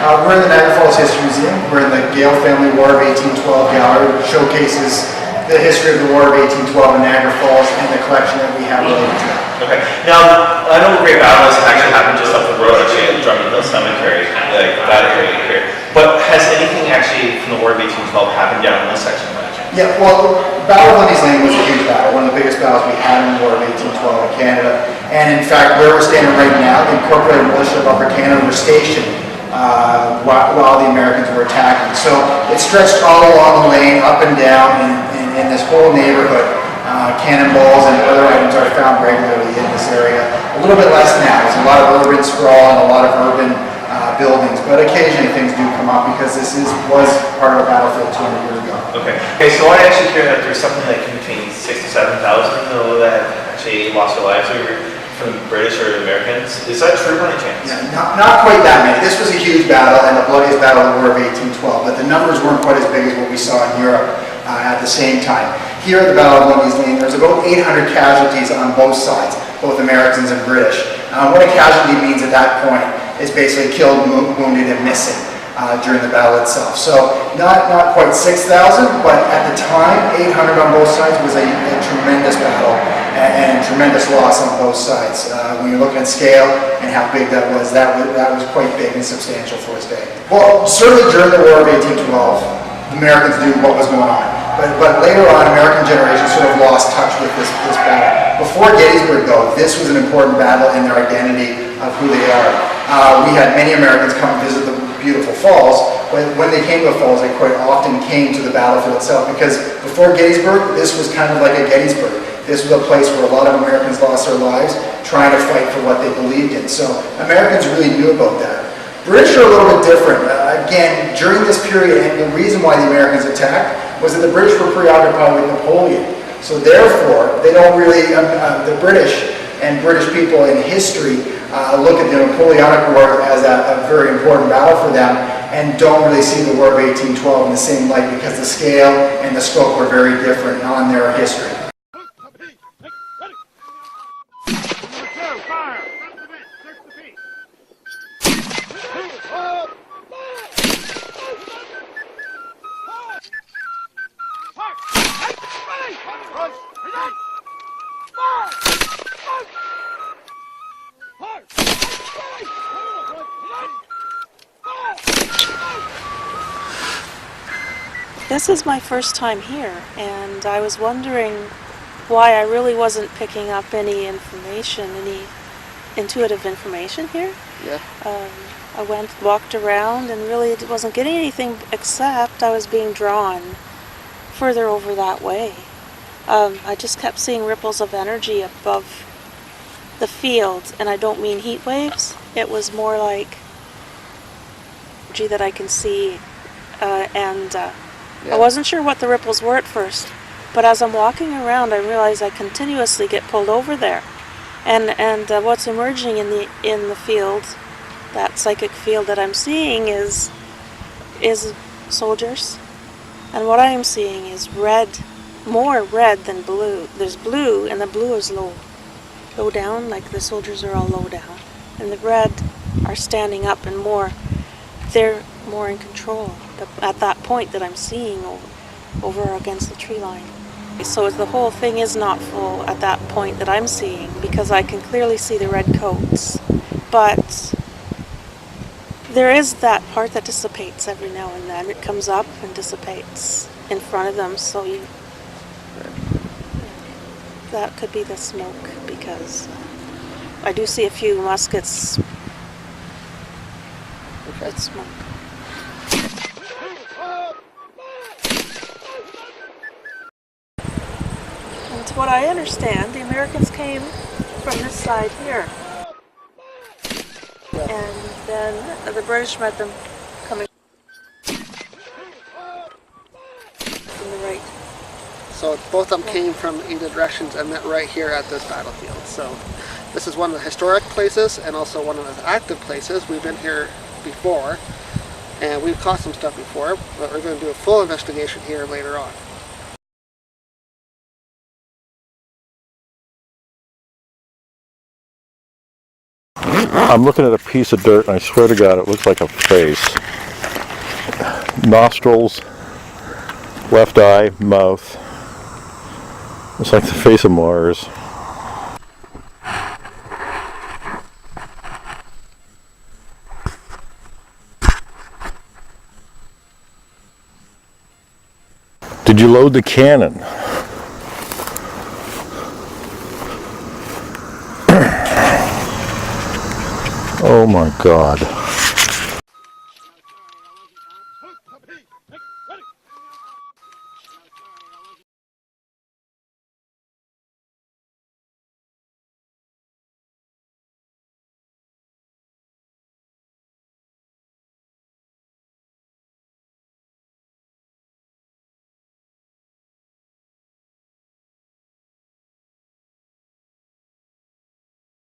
We're in the Niagara Falls History Museum. We're in the Gale Family War of 1812 gallery, which showcases the history of the War of 1812 in Niagara Falls and the collection that we have related to that. Okay. Now, I know great battles actually happened just up the road, actually, at Drummond Hill Cemetery, like that area here. But has anything actually from the War of 1812 happened down in this section of Niagara? Yeah, well, Battle of Lundy's Lane was a huge battle, one of the biggest battles we had in the War of 1812 in Canada. And in fact, where we're standing right now, the Incorporated Militia of Upper Canada were stationed while the Americans were attacking. So it stretched all along the lane, up and down, in this whole neighborhood. Cannonballs and other items are found regularly in this area. A little bit less now. There's a lot of urban sprawl and a lot of urban buildings, but occasionally things do come up because this was part of a battlefield 200 years ago. Okay. Okay, so I actually hear that there's something like between 6,000 to 7,000 that actually lost their lives from the British or the Americans. Is that true by any chance? Yeah, not quite that many. This was a huge battle and the bloodiest battle of the War of 1812, but the numbers weren't quite as big as what we saw in Europe at the same time. Here at the Battle of Lundy's Lane, there's about 800 casualties on both sides, both Americans and British. What a casualty means at that point is basically killed, wounded, and missing during the battle itself. So not quite 6,000, but at the time, 800 on both sides was a tremendous battle and tremendous loss on both sides. When you're looking at scale and how big that was quite big and substantial for its day. Well, certainly during the War of 1812, Americans knew what was going on. But later on, American generations sort of lost touch with this battle. Before Gettysburg, though, this was an important battle in their identity of who they are. We had many Americans come and visit the beautiful falls, but when they came to the falls, they quite often came to the battlefield itself, because before Gettysburg, this was kind of like a Gettysburg. This was a place where a lot of Americans lost their lives trying to fight for what they believed in. So Americans really knew about that. British are a little bit different. Again, during this period, and the reason why the Americans attacked was that the British were preoccupied with Napoleon. So therefore, they don't really, the British and British people in history look at the Napoleonic War as a very important battle for them and don't really see the War of 1812 in the same light because the scale and the scope were very different on their history. This is my first time here, and I was wondering why I really wasn't picking up any information, any intuitive information here. Yeah. I walked around and really wasn't getting anything except I was being drawn further over that way. I just kept seeing ripples of energy above the field, and I don't mean heat waves. It was more like energy that I can see, I wasn't sure what the ripples were at first, but as I'm walking around, I realize I continuously get pulled over there, and what's emerging in the field, that psychic field that I'm seeing is soldiers, and what I am seeing is red, more red than blue. There's blue, and the blue is low down, like the soldiers are all low down, and the red are standing up and they're more in control at that point that I'm seeing over against the tree line. So the whole thing is not full at that point that I'm seeing, because I can clearly see the red coats, but there is that part that dissipates every now and then. It comes up and dissipates in front of them, so that could be the smoke, because I do see a few muskets. Okay. It's smoke. And to what I understand, the Americans came from this side here. And then the British met them coming from the right. So both of them came from either directions and met right here at this battlefield. So this is one of the historic places and also one of the active places. We've been here before and we've caught some stuff before, but we're going to do a full investigation here later on. I'm looking at a piece of dirt and I swear to God it looks like a face. Nostrils, left eye, mouth. It's like the face of Mars. Did you load the cannon? Oh my God.